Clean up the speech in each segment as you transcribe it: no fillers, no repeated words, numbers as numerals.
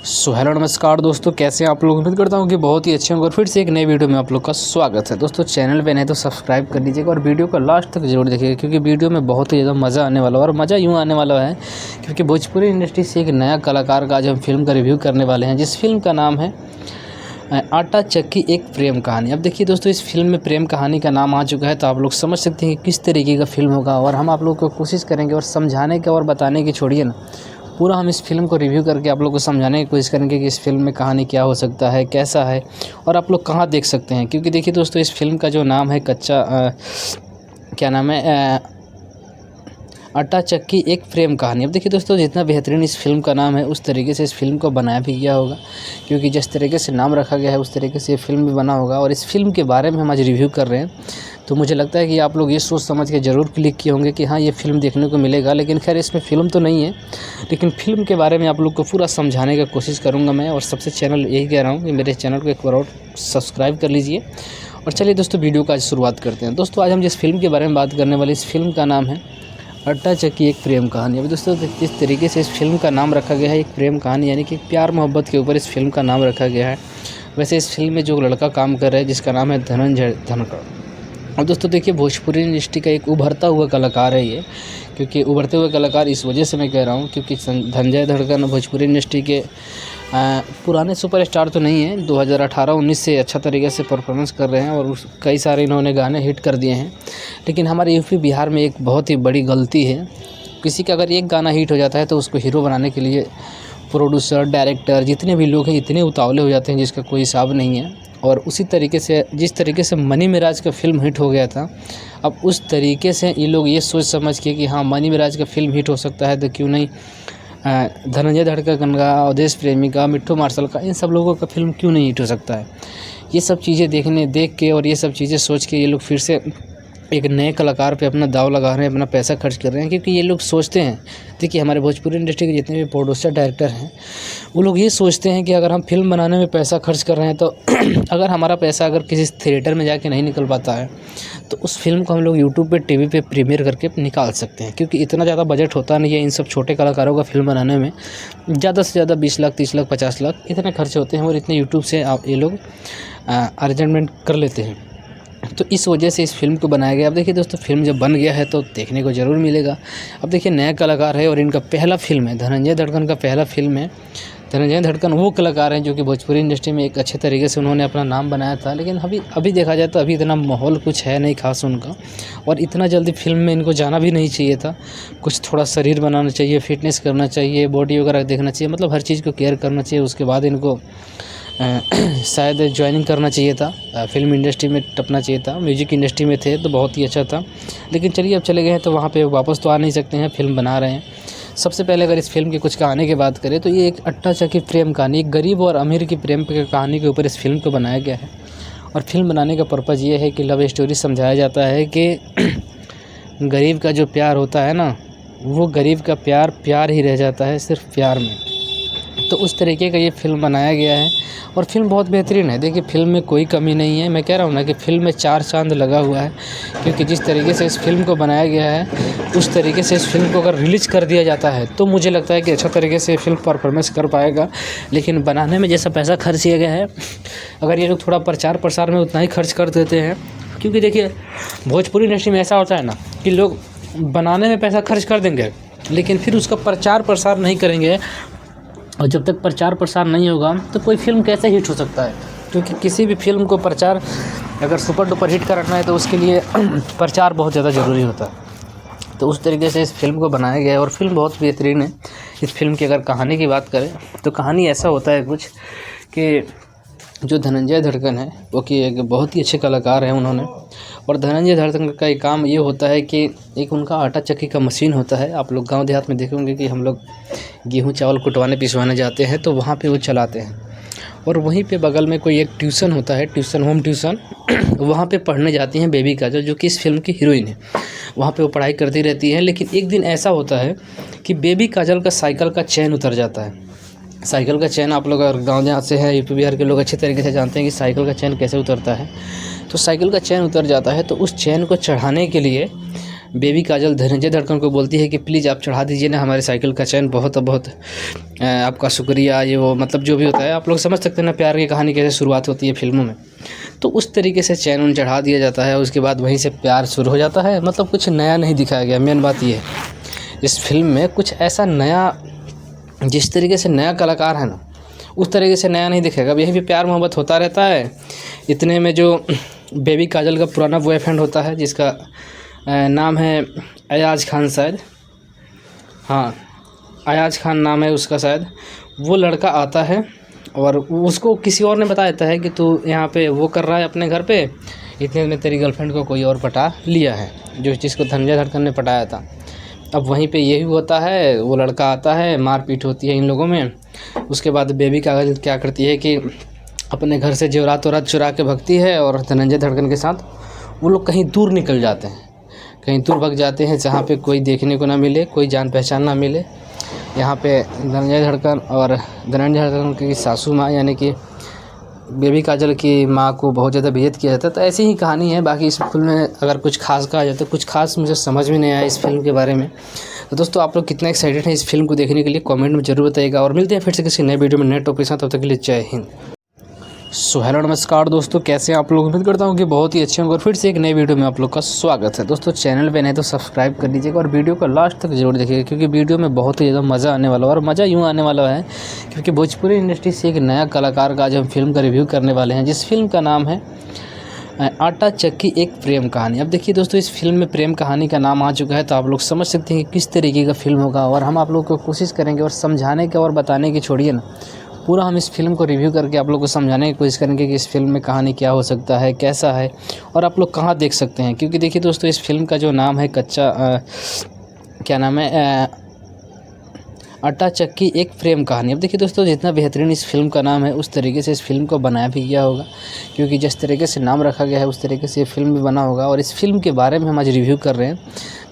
Hello नमस्कार दोस्तों, कैसे हैं आप लोग। उम्मीद करता हूं कि बहुत ही अच्छे होंगे। और फिर से एक नई वीडियो में आप लोग का स्वागत है। दोस्तों चैनल पे नए तो सब्सक्राइब कर लीजिएगा और वीडियो को लास्ट तक जरूर देखिएगा, क्योंकि वीडियो में बहुत ही ज़्यादा मज़ा आने वाला है। और मज़ा यूँ आने वाला है क्योंकि भोजपुरी इंडस्ट्री से एक नया कलाकार का आज हम फिल्म का रिव्यू करने वाले हैं, जिस फिल्म का नाम है आटा चक्की एक प्रेम कहानी। अब देखिए दोस्तों, इस फिल्म में प्रेम कहानी का नाम आ चुका है, तो आप लोग समझ सकते हैं कि किस तरीके का फिल्म होगा। और हम आप लोग को कोशिश करेंगे और समझाने के और बताने की छोड़िए ना, पूरा हम इस फिल्म को रिव्यू करके आप लोग को समझाने की कोशिश करेंगे कि इस फिल्म में कहानी क्या हो सकता है, कैसा है और आप लोग कहाँ देख सकते हैं। क्योंकि देखिए दोस्तों, इस फिल्म का जो नाम है क्या नाम है आटा चक्की एक प्रेम कहानी। अब देखिए दोस्तों, जितना बेहतरीन इस फिल्म का नाम है, उस तरीके से इस फिल्म को बनाया भी गया होगा, क्योंकि जिस तरीके से नाम रखा गया है उस तरीके से ये फिल्म भी बना होगा। और इस फिल्म के बारे में हम आज रिव्यू कर रहे हैं, तो मुझे लगता है कि आप लोग ये सोच समझ के ज़रूर क्लिक किए होंगे कि हाँ, ये फ़िल्म देखने को मिलेगा। लेकिन खैर, इसमें फ़िल्म तो नहीं है, लेकिन फ़िल्म के बारे में आप लोग को पूरा समझाने का कोशिश करूँगा मैं। और सबसे चैनल यही कह रहा हूँ कि मेरे चैनल को एक बार और सब्सक्राइब कर लीजिए। और चलिए दोस्तों, वीडियो का आज शुरुआत करते हैं। दोस्तों आज हम जिस फिल्म के बारे में बात करने वाले, इस फिल्म का नाम है आटा चक्की एक प्रेम कहानी। अब दोस्तों, जिस तरीके से इस फिल्म का नाम रखा गया है एक प्रेम कहानी, यानी कि प्यार मोहब्बत के ऊपर इस फिल्म का नाम रखा गया है। वैसे इस फिल्म में जो लड़का काम कर रहा है, जिसका नाम है धनंजय धनखड़। अब दोस्तों देखिए, भोजपुरी इंडस्ट्री का एक उभरता हुआ कलाकार है ये। क्योंकि उभरते हुए कलाकार इस वजह से मैं कह रहा हूँ क्योंकि धनंजय धड़कन भोजपुरी इंडस्ट्री के पुराने सुपरस्टार तो नहीं है। 2018-19 से अच्छा तरीके से परफॉर्मेंस कर रहे हैं और कई सारे इन्होंने गाने हिट कर दिए हैं। लेकिन हमारे यूपी बिहार में एक बहुत ही बड़ी गलती है, किसी का अगर एक गाना हिट हो जाता है तो उसको हीरो बनाने के लिए प्रोड्यूसर, डायरेक्टर, जितने भी लोग हैं इतने उतावले हो जाते हैं जिसका कोई हिसाब नहीं है। और उसी तरीके से जिस तरीके से मनी मिराज का फिल्म हिट हो गया था, अब उस तरीके से ये लोग ये सोच समझ के कि हाँ, मनी मिराज का फिल्म हिट हो सकता है तो क्यों नहीं धनंजय धड़कन का, अवधेश प्रेमी का, मिट्ठू मार्शल का, इन सब लोगों का फिल्म क्यों नहीं हिट हो सकता है। ये सब चीज़ें देख के और ये सब चीज़ें सोच के ये लोग फिर से एक नए कलाकार पे अपना दाव लगा रहे हैं, अपना पैसा खर्च कर रहे हैं। क्योंकि ये लोग सोचते हैं, देखिए हमारे भोजपुरी इंडस्ट्री के जितने भी प्रोड्यूसर, डायरेक्टर हैं, वो लोग ये सोचते हैं कि अगर हम फिल्म बनाने में पैसा खर्च कर रहे हैं तो अगर हमारा पैसा अगर किसी थिएटर में जाके नहीं निकल पाता है तो उस फिल्म को हम लोग यूट्यूब पे, टीवी पे प्रीमियर करके निकाल सकते हैं। क्योंकि इतना ज़्यादा बजट होता नहीं है इन सब छोटे कलाकारों का फिल्म बनाने में। ज़्यादा से ज़्यादा 20 लाख, 30 लाख, 50 लाख इतने खर्चे होते हैं और इतने यूट्यूब से आप ये लोग अरेंजमेंट कर लेते हैं। तो इस वजह से इस फिल्म को बनाया गया। अब देखिए दोस्तों, फिल्म जब बन गया है तो देखने को ज़रूर मिलेगा। अब देखिए, नया कलाकार है और इनका पहला फिल्म है, धनंजय धड़कन का पहला फिल्म है। धनंजय धड़कन वो कलाकार हैं जो कि भोजपुरी इंडस्ट्री में एक अच्छे तरीके से उन्होंने अपना नाम बनाया था। लेकिन अभी देखा जाए तो अभी इतना माहौल कुछ है नहीं खास उनका, और इतना जल्दी फिल्म में इनको जाना भी नहीं चाहिए था। कुछ थोड़ा शरीर बनाना चाहिए, फिटनेस करना चाहिए, बॉडी वगैरह देखना चाहिए, मतलब हर चीज़ को केयर करना चाहिए। उसके बाद इनको शायद ज्वाइनिंग करना चाहिए था, फिल्म इंडस्ट्री में टपना चाहिए था। म्यूजिक इंडस्ट्री में थे तो बहुत ही अच्छा था, लेकिन चलिए अब चले गए हैं तो वहाँ पे वापस तो आ नहीं सकते हैं, फिल्म बना रहे हैं। सबसे पहले अगर इस फिल्म की कुछ कहानी की बात करें तो ये एक आटा चक्की प्रेम कहानी, एक गरीब और अमीर की प्रेम की कहानी के ऊपर इस फिल्म को बनाया गया है। और फिल्म बनाने का पर्पज़ ये है कि लव स्टोरी समझाया जाता है कि गरीब का जो प्यार होता है ना, वो गरीब का प्यार ही रह जाता है, सिर्फ प्यार में। तो उस तरीके का ये फिल्म बनाया गया है और फिल्म बहुत बेहतरीन है। देखिए, फिल्म में कोई कमी नहीं है। मैं कह रहा हूँ ना कि फिल्म में 4 चांद लगा हुआ है, क्योंकि जिस तरीके से इस फिल्म को बनाया गया है उस तरीके से इस फिल्म को अगर रिलीज़ कर दिया जाता है तो मुझे लगता है कि अच्छा तरीके से फिल्म परफॉर्मेंस कर पाएगा। लेकिन बनाने में जैसा पैसा खर्च किया गया है, अगर ये लोग थोड़ा प्रचार प्रसार में उतना ही खर्च कर देते हैं, क्योंकि देखिए भोजपुरी इंडस्ट्री में ऐसा होता है ना कि लोग बनाने में पैसा खर्च कर देंगे लेकिन फिर उसका प्रचार प्रसार नहीं करेंगे। और जब तक प्रचार प्रसार नहीं होगा तो कोई फिल्म कैसे हिट हो सकता है। क्योंकि किसी भी फिल्म को प्रचार अगर सुपर डुपर हिट करना है तो उसके लिए प्रचार बहुत ज़्यादा ज़रूरी होता है। तो उस तरीके से इस फिल्म को बनाया गया है और फिल्म बहुत बेहतरीन है। इस फिल्म की अगर कहानी की बात करें तो कहानी ऐसा होता है कुछ कि जो धनंजय धड़कन है वो कि एक बहुत ही अच्छे कलाकार हैं उन्होंने। और धनंजय धड़कन का एक काम ये होता है कि एक उनका आटा चक्की का मशीन होता है। आप लोग गांव देहात में देखेंगे कि हम लोग गेहूं चावल कुटवाने पिसवाने जाते हैं तो वहाँ पे वो चलाते हैं। और वहीं पे बगल में कोई एक ट्यूशन होता है, ट्यूशन, होम ट्यूशन वहाँ पे पढ़ने जाती हैं बेबी काजल, जो कि इस फिल्म की हीरोइन है। वहाँ पे वो पढ़ाई करती रहती है। लेकिन एक दिन ऐसा होता है कि बेबी काजल का साइकिल का चैन उतर जाता है। साइकिल का चैन, आप लोग अगर गाँव देहात से हैं, यूपी बिहार के लोग अच्छे तरीके से जानते हैं कि साइकिल का चैन कैसे उतरता है। तो साइकिल का चैन उतर जाता है तो उस चैन को चढ़ाने के लिए बेबी काजल धनंजय धड़कन को बोलती है कि प्लीज़ आप चढ़ा दीजिए ना हमारे साइकिल का चैन, बहुत बहुत आपका शुक्रिया, ये वो मतलब जो भी होता है आप लोग समझ सकते हैं ना, प्यार की कहानी कैसे शुरुआत होती है फिल्मों में। तो उस तरीके से चैन उन चढ़ा दिया जाता है, उसके बाद वहीं से प्यार शुरू हो जाता है। मतलब कुछ नया नहीं दिखाया गया, मेन बात ये है इस फिल्म में कुछ ऐसा नया, जिस तरीके से नया कलाकार है ना उस तरीके से नया नहीं दिखेगा। अब यहीं भी प्यार मोहब्बत होता रहता है। इतने में जो बेबी काजल का पुराना बॉयफ्रेंड होता है जिसका नाम है अयाज खान, शायद हाँ अयाज खान नाम है उसका शायद, वो लड़का आता है और उसको किसी और ने बता देता है कि तू यहाँ पे वो कर रहा है अपने घर पे, इतने में तेरी गर्लफ्रेंड को कोई और पटा लिया है, जो जिसको धनंजय धड़कन ने पटाया था। अब वहीं पे यही होता है, वो लड़का आता है, मारपीट होती है इन लोगों में। उसके बाद बेबी काजल क्या करती है कि अपने घर से जेवरात वरात चुरा के भगती है और धनंजय धड़कन के साथ वो लोग कहीं दूर निकल जाते हैं, कहीं दूर भग जाते हैं जहाँ पे कोई देखने को ना मिले, कोई जान पहचान ना मिले। यहाँ पे धनंजय धड़कन की सासू माँ यानी कि बेबी काजल की माँ को बहुत ज़्यादा बेइज्जत किया जाता है। तो ऐसी ही कहानी है। बाकी इस फिल्म में अगर कुछ खास कहा जाए तो कुछ खास मुझे समझ में नहीं आया इस फिल्म के बारे में। तो दोस्तों आप लोग कितना एक्साइटेड हैं इस फिल्म को देखने के लिए कमेंट में ज़रूर बताइएगा, और मिलते हैं फिर से किसी नए वीडियो में नए टॉपिक के साथ। तब तक के लिए जय हिंद। सो हेलो नमस्कार दोस्तों, कैसे हैं आप लोग? उम्मीद करता हूँ कि बहुत ही अच्छे होंगे, और फिर से एक नए वीडियो में आप लोग का स्वागत है। दोस्तों चैनल पे नहीं तो सब्सक्राइब कर लीजिएगा और वीडियो को लास्ट तक जरूर देखिएगा, क्योंकि वीडियो में बहुत ही ज़्यादा मज़ा आने वाला है। और मज़ा यूँ आने वाला है क्योंकि भोजपुरी इंडस्ट्री से एक नया कलाकार का आज हम फिल्म का रिव्यू करने वाले हैं, जिस फिल्म का नाम है आटा चक्की एक प्रेम कहानी। अब देखिए दोस्तों, इस फिल्म में प्रेम कहानी का नाम आ चुका है तो आप लोग समझ सकते हैं कि किस तरीके का फिल्म होगा, और हम आप लोग को कोशिश करेंगे और समझाने के और बताने की छोड़िए ना, पूरा हम इस फिल्म को रिव्यू करके आप लोग को समझाने की कोशिश करेंगे कि इस फिल्म में कहानी क्या हो सकता है, कैसा है, और आप लोग कहाँ देख सकते हैं। क्योंकि देखिए दोस्तों, इस फिल्म का जो नाम है क्या नाम है आटा चक्की एक प्रेम कहानी। अब देखिए दोस्तों, जितना बेहतरीन इस फिल्म का नाम है उस तरीके से इस फिल्म को बनाया भी गया होगा, क्योंकि जिस तरीके से नाम रखा गया है उस तरीके से ये फिल्म भी बना होगा। और इस फिल्म के बारे में हम आज रिव्यू कर रहे हैं,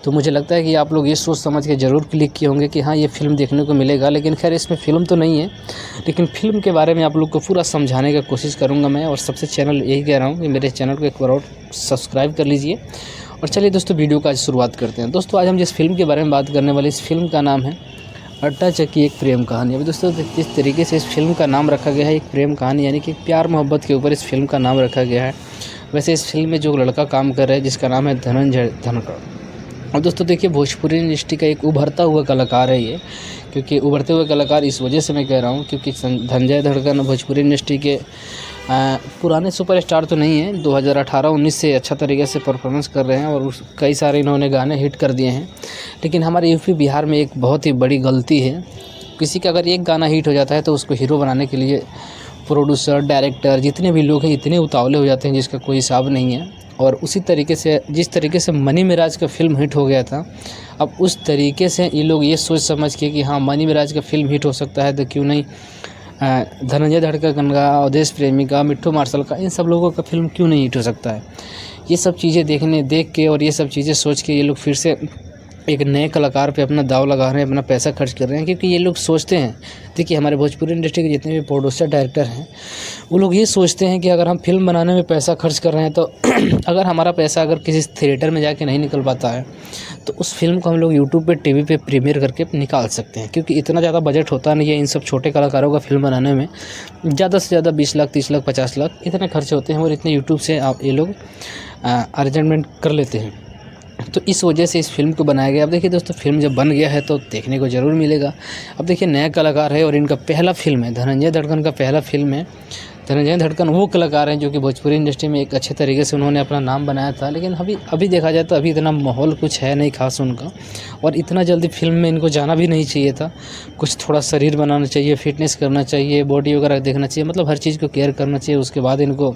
तो मुझे लगता है कि आप लोग ये सोच समझ के ज़रूर क्लिक किए होंगे कि हाँ ये फिल्म देखने को मिलेगा। लेकिन खैर इसमें फ़िल्म तो नहीं है, लेकिन फ़िल्म के बारे में आप लोग को पूरा समझाने का कोशिश करूँगा मैं। और सबसे चैनल यही कह रहा हूँ कि मेरे चैनल को एक बार और सब्सक्राइब कर लीजिए। और चलिए दोस्तों, वीडियो का आज शुरुआत करते हैं। दोस्तों आज हम जिस फिल्म के बारे में बात करने वाले, इस फिल्म का नाम है आटा चक्की एक प्रेम कहानी। अभी दोस्तों जिस तरीके से इस फिल्म का नाम रखा गया है एक प्रेम कहानी, यानी कि प्यार मोहब्बत के ऊपर इस फिल्म का नाम रखा गया है। वैसे इस फिल्म में जो लड़का काम कर रहा है जिसका नाम है धनंजय धड़कन। और दोस्तों देखिए, भोजपुरी इंडस्ट्री का एक उभरता हुआ कलाकार है ये, क्योंकि उभरते हुए कलाकार इस वजह से मैं कह रहा हूँ क्योंकि धनंजय धड़कन भोजपुरी इंडस्ट्री के पुराने सुपरस्टार तो नहीं है, 2018-19 से अच्छा तरीके से परफॉर्मेंस कर रहे हैं और कई सारे इन्होंने गाने हिट कर दिए हैं। लेकिन हमारे यूपी बिहार में एक बहुत ही बड़ी गलती है, किसी का अगर एक गाना हिट हो जाता है तो उसको हीरो बनाने के लिए प्रोड्यूसर, डायरेक्टर, जितने भी लोग हैं इतने उतावले हो जाते हैं जिसका कोई हिसाब नहीं है। और उसी तरीके से जिस तरीके से मनी मिराज का फिल्म हिट हो गया था, अब उस तरीके से ये लोग ये सोच समझ के कि हाँ मनी मिराज का फिल्म हिट हो सकता है तो क्यों नहीं धनंजय धड़कन का, अवधेश प्रेमी का, मिट्ठू मार्शल का, इन सब लोगों का फिल्म क्यों नहीं हिट हो सकता है। ये सब चीज़ें देख के और ये सब चीज़ें सोच के ये लोग फिर से एक नए कलाकार पे अपना दाव लगा रहे हैं, अपना पैसा खर्च कर रहे हैं। क्योंकि ये लोग सोचते हैं, देखिए हमारे भोजपुरी इंडस्ट्री के जितने भी प्रोड्यूसर, डायरेक्टर हैं, वो लोग ये सोचते हैं कि अगर हम फिल्म बनाने में पैसा खर्च कर रहे हैं तो अगर हमारा पैसा अगर किसी थिएटर में जाके नहीं निकल पाता है तो उस फिल्म को हम लोग यूट्यूब पे, टीवी पे प्रीमियर करके निकाल सकते हैं। क्योंकि इतना ज़्यादा बजट होता नहीं है इन सब छोटे कलाकारों का फिल्म बनाने में, ज़्यादा से ज़्यादा 20 लाख, 30 लाख, 50 लाख इतने खर्चे होते हैं, और इतने यूट्यूब से आप ये लोग अरेंजमेंट कर लेते हैं। तो इस वजह से इस फिल्म को बनाया गया। अब देखिए दोस्तों, फिल्म जब बन गया है तो देखने को ज़रूर मिलेगा। अब देखिए नया कलाकार है और इनका पहला फिल्म है, धनंजय धड़कन का पहला फिल्म है। धनंजय धड़कन वो कलाकार हैं जो कि भोजपुरी इंडस्ट्री में एक अच्छे तरीके से उन्होंने अपना नाम बनाया था। लेकिन अभी देखा जाए तो अभी इतना माहौल कुछ है नहीं खास उनका, और इतना जल्दी फिल्म में इनको जाना भी नहीं चाहिए था। कुछ थोड़ा शरीर बनाना चाहिए, फिटनेस करना चाहिए, बॉडी वगैरह देखना चाहिए, मतलब हर चीज़ को केयर करना चाहिए। उसके बाद इनको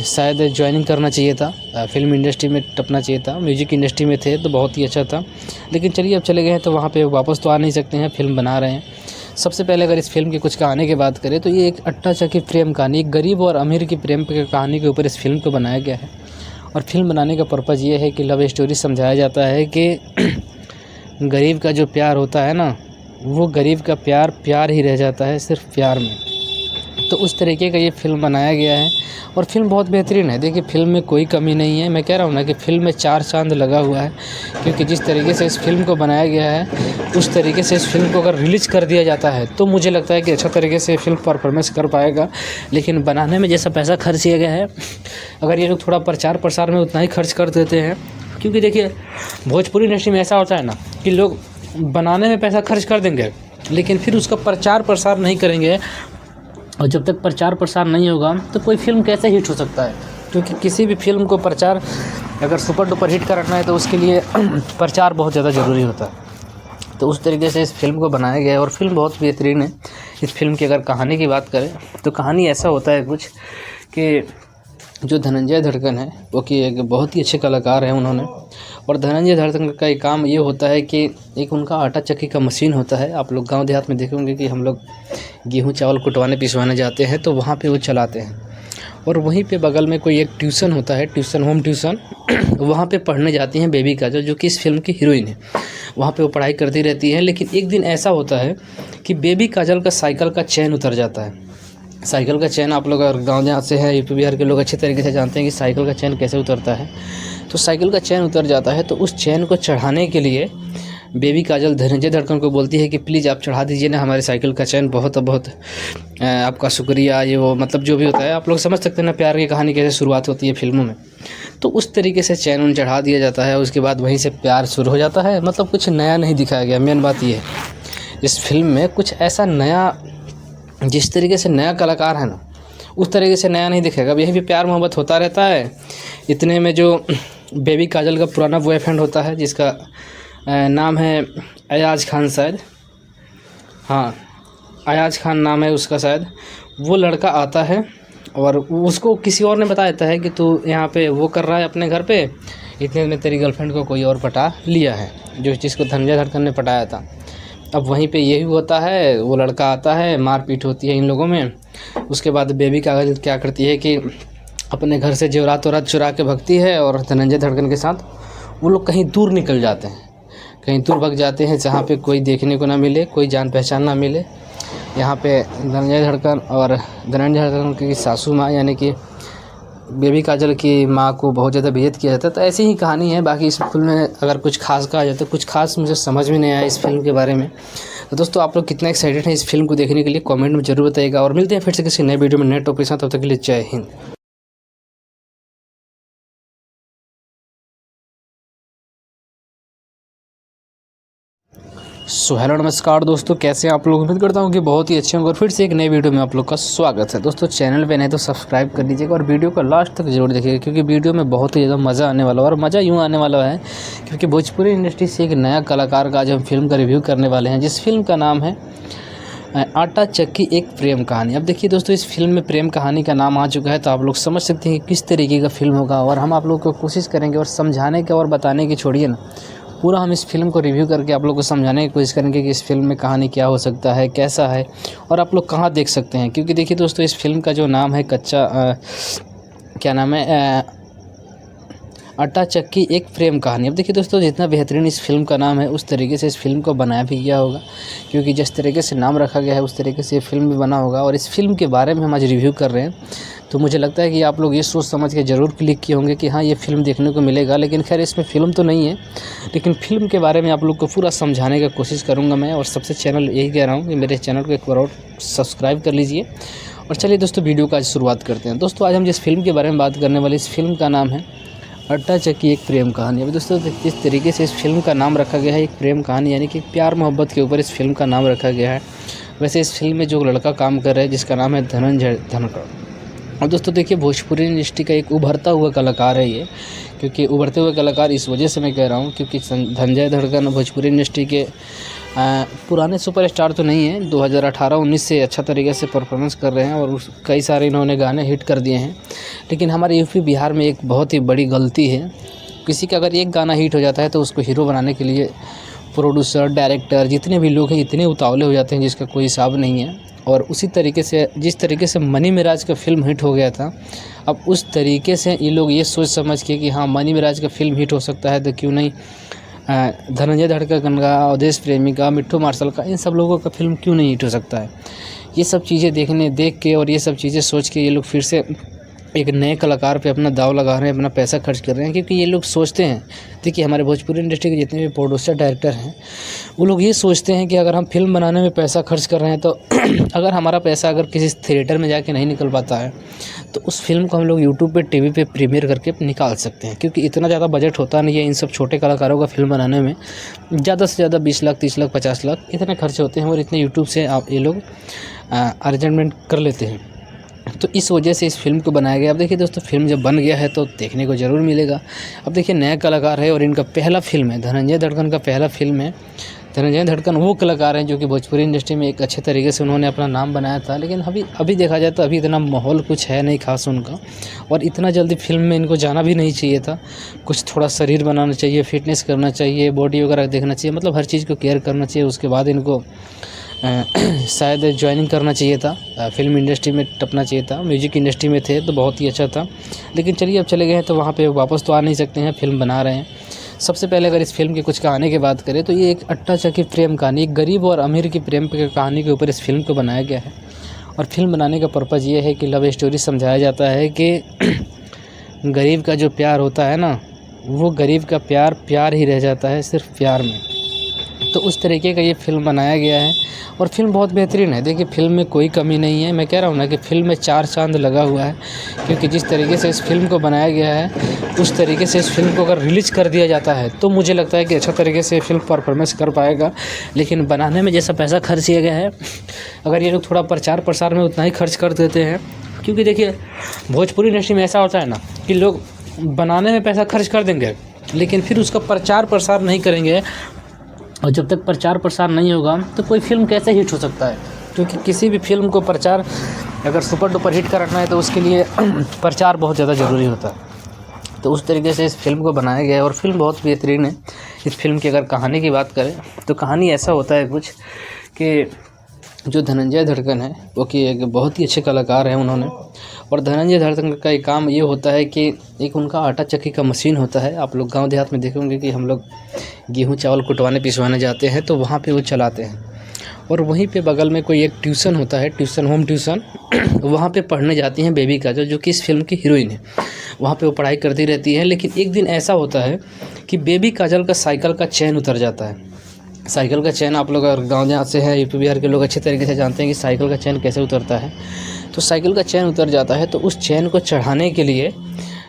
शायद ज्वाइनिंग करना चाहिए था, फिल्म इंडस्ट्री में टपना चाहिए था। म्यूज़िक इंडस्ट्री में थे तो बहुत ही अच्छा था, लेकिन चलिए अब चले गए हैं तो वहाँ पे वापस तो आ नहीं सकते हैं, फिल्म बना रहे हैं। सबसे पहले अगर इस फिल्म के कुछ कहानी की बात करें तो ये एक आटा चक्की प्रेम कहानी, एक गरीब और अमीर की प्रेम की कहानी के ऊपर इस फिल्म को बनाया गया है। और फिल्म बनाने का पर्पज़ ये है कि लव स्टोरी समझाया जाता है कि गरीब का जो प्यार होता है ना, वो गरीब का प्यार ही रह जाता है सिर्फ प्यार में। तो उस तरीके का ये फ़िल्म बनाया गया है और फ़िल्म बहुत बेहतरीन है। देखिए फ़िल्म में कोई कमी नहीं है। मैं कह रहा हूँ ना कि फ़िल्म में 4 चाँद लगा हुआ है, क्योंकि जिस तरीके से इस फ़िल्म को बनाया गया है उस तरीके से इस फ़िल्म को अगर रिलीज़ कर दिया जाता है तो मुझे लगता है कि अच्छा तरीके से फ़िल्म परफॉर्मेंस कर पाएगा। लेकिन बनाने में जैसा पैसा खर्च किया गया है, अगर ये लोग थोड़ा प्रचार प्रसार में उतना ही खर्च कर देते हैं, क्योंकि देखिए भोजपुरी इंडस्ट्री में ऐसा होता है ना कि लोग बनाने में पैसा खर्च कर देंगे लेकिन फिर उसका प्रचार प्रसार नहीं करेंगे, और जब तक प्रचार प्रसार नहीं होगा तो कोई फ़िल्म कैसे हिट हो सकता है। क्योंकि किसी भी फ़िल्म को प्रचार अगर सुपर डुपर हिट करना है तो उसके लिए प्रचार बहुत ज़्यादा ज़रूरी होता है। तो उस तरीके से इस फ़िल्म को बनाया गया है और फ़िल्म बहुत बेहतरीन है। इस फ़िल्म की अगर कहानी की बात करें तो कहानी ऐसा होता है कुछ कि जो धनंजय धड़कन है वो कि एक बहुत ही अच्छे कलाकार हैं उन्होंने, और धनंजय धड़कन का एक काम ये होता है कि एक उनका आटा चक्की का मशीन होता है। आप लोग गांव देहात में देखे होंगे कि हम लोग गेहूं चावल कुटवाने पिसवाने जाते हैं तो वहाँ पे वो चलाते हैं, और वहीं पे बगल में कोई एक ट्यूशन होता है, ट्यूशन होम ट्यूशन वहाँ पे पढ़ने जाती हैं बेबी काजल, जो कि इस फिल्म की हीरोइन है। वहाँ पे वो पढ़ाई करती रहती है, लेकिन एक दिन ऐसा होता है कि बेबी काजल का साइकिल का चैन उतर जाता है। साइकिल का चैन आप लोग अगर गाँव देहात से हैं, यूपी बिहार के लोग अच्छे तरीके से जानते हैं कि साइकिल का चैन कैसे उतरता है। तो साइकिल का चैन उतर जाता है तो उस चैन को चढ़ाने के लिए बेबी काजल धनंजय धड़कन को बोलती है कि प्लीज़ आप चढ़ा दीजिए ना हमारे साइकिल का चैन, बहुत बहुत आपका शुक्रिया, ये वो मतलब जो भी होता है आप लोग समझ सकते हैं ना प्यार की कहानी कैसे शुरुआत होती है फिल्मों में। तो उस तरीके से चैन उन चढ़ा दिया जाता है, उसके बाद वहीं से प्यार शुरू हो जाता है। मतलब कुछ नया नहीं दिखाया गया। मेन बात ये है इस फिल्म में कुछ ऐसा नया, जिस तरीके से नया कलाकार है ना उस तरीके से नया नहीं दिखेगा। अब यहीं भी प्यार मोहब्बत होता रहता है। इतने में जो बेबी काजल का पुराना बॉयफ्रेंड होता है जिसका नाम है अयाज खान, शायद हाँ अयाज खान नाम है उसका शायद, वो लड़का आता है और उसको किसी और ने बता देता है कि तू यहाँ पे वो कर रहा है अपने घर पे, इतने में तेरी गर्लफ्रेंड को कोई और पटा लिया है, जो जिसको धनंजय धड़कन ने पटाया था। अब वहीं पे यही होता है, वो लड़का आता है, मारपीट होती है इन लोगों में। उसके बाद बेबी काजल क्या करती है कि अपने घर से जेवरात वरात चुरा के भगती है और धनंजय धड़कन के साथ वो लोग कहीं दूर निकल जाते हैं, कहीं दूर भग जाते हैं जहाँ पे कोई देखने को ना मिले, कोई जान पहचान ना मिले। यहाँ पे धनंजय धड़कन और धनंजय धड़कन की सासू माँ यानी कि बेबी काजल की माँ को बहुत ज़्यादा बेइज्जत किया जाता है। तो ऐसी ही कहानी है। बाकी इस फिल्म में अगर कुछ खास कहा जाए तो कुछ खास मुझे समझ में नहीं आया इस फिल्म के बारे में। तो दोस्तों आप लोग कितना एक्साइटेड हैं इस फिल्म को देखने के लिए कमेंट में जरूर बताइएगा, और मिलते हैं फिर से किसी नए वीडियो में नए टॉपिक के साथ। तब तक के लिए जय हिंद। सो हेलो नमस्कार दोस्तों, कैसे हैं आप लोग। उम्मीद करता हूं कि बहुत ही अच्छे होंगे, और फिर से एक नए वीडियो में आप लोग का स्वागत है। दोस्तों चैनल पे नए तो सब्सक्राइब कर लीजिएगा और वीडियो को लास्ट तक जरूर देखिएगा, क्योंकि वीडियो में बहुत ही ज़्यादा मज़ा आने वाला है। और मज़ा यूँ आने वाला है क्योंकि भोजपुरी इंडस्ट्री से एक नया कलाकार का आज हम फिल्म का रिव्यू करने वाले हैं, जिस फिल्म का नाम है आटा चक्की एक प्रेम कहानी। अब देखिए दोस्तों इस फिल्म में प्रेम कहानी का नाम आ चुका है तो आप लोग समझ सकते हैं कि किस तरीके का फिल्म होगा, और हम आप लोग को कोशिश करेंगे और समझाने के और बताने की छोड़िए ना, पूरा हम इस फिल्म को रिव्यू करके आप लोग को समझाने की कोशिश करेंगे कि इस फिल्म में कहानी क्या हो सकता है, कैसा है, और आप लोग कहाँ देख सकते हैं। क्योंकि देखिए दोस्तों इस फिल्म का जो नाम है क्या नाम है आटा चक्की एक प्रेम कहानी। अब देखिए दोस्तों जितना बेहतरीन इस फिल्म का नाम है उस तरीके से इस फिल्म को बनाया भी गया होगा, क्योंकि जिस तरीके से नाम रखा गया है उस तरीके से ये फिल्म भी बना होगा। और इस फिल्म के बारे में हम आज रिव्यू कर रहे हैं तो मुझे लगता है कि आप लोग ये सोच समझ के ज़रूर क्लिक किए होंगे कि हाँ ये फ़िल्म देखने को मिलेगा। लेकिन खैर इसमें फ़िल्म तो नहीं है, लेकिन फ़िल्म के बारे में आप लोग को पूरा समझाने की कोशिश करूँगा मैं। और सबसे चैनल यही कह रहा हूँ कि मेरे चैनल को एक बार और सब्सक्राइब कर लीजिए। और चलिए दोस्तों वीडियो का आज शुरुआत करते हैं। दोस्तों आज हम जिस फिल्म के बारे में बात करने वाले, इस फिल्म का नाम है आटा चक्की एक प्रेम कहानी। अब दोस्तों जिस तरीके से इस फिल्म का नाम रखा गया है एक प्रेम कहानी, यानी कि प्यार मोहब्बत के ऊपर इस फिल्म का नाम रखा गया है। वैसे इस फिल्म में जो लड़का काम कर रहा है जिसका नाम है धनंजय धड़कन। और दोस्तों देखिए भोजपुरी इंडस्ट्री का एक उभरता हुआ कलाकार है ये, क्योंकि उभरते हुए कलाकार इस वजह से मैं कह रहा हूँ क्योंकि धनंजय धड़कन भोजपुरी इंडस्ट्री के पुराने सुपरस्टार तो नहीं है, 2018-19 से अच्छा तरीके से परफॉर्मेंस कर रहे हैं और कई सारे इन्होंने गाने हिट कर दिए हैं। लेकिन हमारे यूपी बिहार में एक बहुत ही बड़ी गलती है, किसी का अगर एक गाना हिट हो जाता है तो उसको हीरो बनाने के लिए प्रोड्यूसर डायरेक्टर जितने भी लोग हैं इतने उतावले हो जाते हैं जिसका कोई हिसाब नहीं है। और उसी तरीके से जिस तरीके से मनी मिराज का फिल्म हिट हो गया था, अब उस तरीके से ये लोग ये सोच समझ के कि हाँ मनी मिराज का फिल्म हिट हो सकता है तो क्यों नहीं धनंजय धड़कन का, अवधेश प्रेमी का, मिट्ठू मार्शल का, इन सब लोगों का फिल्म क्यों नहीं हिट हो सकता है। ये सब चीज़ें देख के और ये सब चीज़ें सोच के ये लोग फिर से एक नए कलाकार पे अपना दाव लगा रहे हैं, अपना पैसा खर्च कर रहे हैं। क्योंकि ये लोग सोचते हैं, देखिए हमारे भोजपुरी इंडस्ट्री के जितने भी प्रोड्यूसर डायरेक्टर हैं वो लोग ये सोचते हैं कि अगर हम फिल्म बनाने में पैसा खर्च कर रहे हैं तो अगर हमारा पैसा अगर किसी थिएटर में जाके नहीं निकल पाता है तो उस फिल्म को हम लोग यूट्यूब पे टीवी पे प्रीमियर करके निकाल सकते हैं। क्योंकि इतना ज़्यादा बजट होता नहीं है इन सब छोटे कलाकारों का फिल्म बनाने में। ज़्यादा से ज़्यादा 20 लाख 30 लाख 50 लाख इतने खर्चे होते हैं और इतने यूट्यूब से आप ये लोग अरेंजमेंट कर लेते हैं। तो इस वजह से इस फिल्म को बनाया गया। अब देखिए दोस्तों, फिल्म जब बन गया है तो देखने को ज़रूर मिलेगा। अब देखिए नया कलाकार है और इनका पहला फिल्म है, धनंजय धड़कन का पहला फिल्म है। धनंजय धड़कन वो कलाकार हैं जो कि भोजपुरी इंडस्ट्री में एक अच्छे तरीके से उन्होंने अपना नाम बनाया था। लेकिन अभी देखा जाए तो अभी इतना माहौल कुछ है नहीं खास उनका, और इतना जल्दी फिल्म में इनको जाना भी नहीं चाहिए था। कुछ थोड़ा शरीर बनाना चाहिए, फिटनेस करना चाहिए, बॉडी वगैरह देखना चाहिए, मतलब हर चीज़ को केयर करना चाहिए। उसके बाद इनको शायद ज्वाइनिंग करना चाहिए था, फिल्म इंडस्ट्री में टपना चाहिए था। म्यूजिक इंडस्ट्री में थे तो बहुत ही अच्छा था, लेकिन चलिए अब चले गए हैं तो वहाँ पे वापस तो आ नहीं सकते हैं, फिल्म बना रहे हैं। सबसे पहले अगर इस फिल्म की कुछ कहानी की बात करें तो ये एक अट्टा चक्की प्रेम कहानी, एक गरीब और अमीर की प्रेम की कहानी के ऊपर इस फिल्म को बनाया गया है। और फिल्म बनाने का पर्पज़ ये है कि लव स्टोरी समझाया जाता है कि गरीब का जो प्यार होता है ना, वो गरीब का प्यार ही रह जाता है सिर्फ प्यार में। तो उस तरीके का ये फिल्म बनाया गया है और फिल्म बहुत बेहतरीन है। देखिए फिल्म में कोई कमी नहीं है, मैं कह रहा हूँ ना कि फिल्म में 4 चांद लगा हुआ है। क्योंकि जिस तरीके से इस फिल्म को बनाया गया है उस तरीके से इस फिल्म को अगर रिलीज़ कर दिया जाता है तो मुझे लगता है कि अच्छा तरीके से फिल्म परफॉर्मेंस कर पाएगा। लेकिन बनाने में जैसा पैसा खर्च किया गया है, अगर ये लोग थोड़ा प्रचार प्रसार में उतना ही खर्च कर देते हैं, क्योंकि देखिए भोजपुरी इंडस्ट्री में ऐसा होता है ना कि लोग बनाने में पैसा खर्च कर देंगे लेकिन फिर उसका प्रचार प्रसार नहीं करेंगे, और जब तक प्रचार प्रसार नहीं होगा तो कोई फिल्म कैसे हिट हो सकता है। क्योंकि किसी भी फिल्म को प्रचार अगर सुपर डुपर हिट करना है तो उसके लिए प्रचार बहुत ज़्यादा ज़रूरी होता है। तो उस तरीके से इस फिल्म को बनाया गया है और फिल्म बहुत बेहतरीन है। इस फिल्म की अगर कहानी की बात करें तो कहानी ऐसा होता है कुछ कि जो धनंजय धड़कन है वो कि एक बहुत ही अच्छे कलाकार हैं उन्होंने। और धनंजय धड़कन का एक काम ये होता है कि एक उनका आटा चक्की का मशीन होता है। आप लोग गांव देहात में देखेंगे कि हम लोग गेहूं चावल कुटवाने पिसवाने जाते हैं तो वहाँ पे वो चलाते हैं। और वहीं पे बगल में कोई एक ट्यूशन होता है, ट्यूशन होम ट्यूशन, वहाँ पे पढ़ने जाती हैं बेबी काजल जो कि इस फिल्म की हीरोइन है। वहाँ पे वो पढ़ाई करती रहती है। लेकिन एक दिन ऐसा होता है कि बेबी काजल का साइकिल का चैन उतर जाता है। साइकिल का चैन, आप लोग अगर गाँव देहात से हैं, यूपी बिहार के लोग अच्छे तरीके से जानते हैं कि साइकिल का चैन कैसे उतरता है। तो साइकिल का चैन उतर जाता है तो उस चैन को चढ़ाने के लिए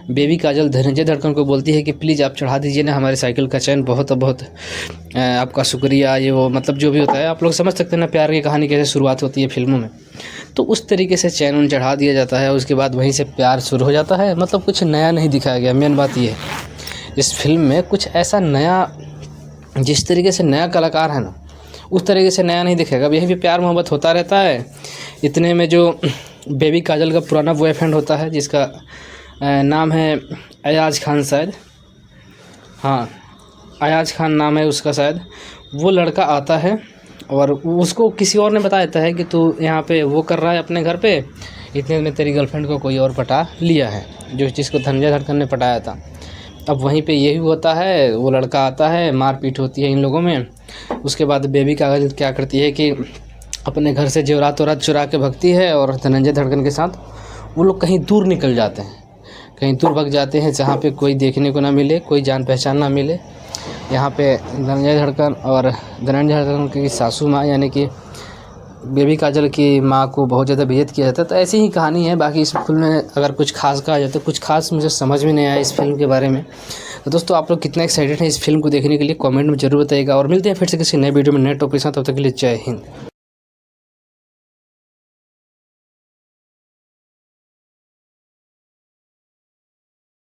बेबी काजल धनंजय धड़कन को बोलती है कि प्लीज़ आप चढ़ा दीजिए ना हमारे साइकिल का चैन, बहुत आपका शुक्रिया, ये वो मतलब जो भी होता है। आप लोग समझ सकते हैं ना प्यार की कहानी कैसे शुरुआत होती है फिल्मों में। तो उस तरीके से चैन उन चढ़ा दिया जाता है। उसके बाद वहीं से प्यार शुरू हो जाता है। मतलब कुछ नया नहीं दिखाया गया। मेन बात ये है इस फिल्म में कुछ ऐसा नया, जिस तरीके से नया कलाकार है ना उस तरीके से नया नहीं दिखेगा। अब यही भी प्यार मोहब्बत होता रहता है। इतने में जो बेबी काजल का पुराना बॉयफ्रेंड होता है जिसका नाम है अयाज खान, शायद, हाँ अयाज खान नाम है उसका शायद, वो लड़का आता है और उसको किसी और ने बता देता है कि तू यहाँ पे वो कर रहा है अपने घर पे, इतने में तेरी गर्लफ्रेंड को कोई और पटा लिया है, जो जिसको धनंजय धड़कन ने पटाया था। अब वहीं पे यही होता है, वो लड़का आता है, मारपीट होती है इन लोगों में। उसके बाद बेबी काजल क्या करती है कि अपने घर से जेवरात वरात चुरा के भगती है और धनंजय धड़कन के साथ वो लोग कहीं दूर निकल जाते हैं, कहीं दूर भग जाते हैं जहाँ पे कोई देखने को ना मिले, कोई जान पहचान ना मिले। यहाँ पे धनंजय धड़कन की सासू माँ यानी कि बेबी काजल की माँ को बहुत ज़्यादा बेइज्जत किया जाता है। तो ऐसी ही कहानी है। बाकी इस फिल्म में अगर कुछ खास कहा जाए तो कुछ खास मुझे समझ में नहीं आया इस फिल्म के बारे में। तो दोस्तों आप लोग कितना एक्साइटेड हैं इस फिल्म को देखने के लिए कमेंट में जरूर बताइएगा। और मिलते हैं फिर से किसी नए वीडियो में नए टॉपिक के साथ। तब तक के लिए जय हिंद।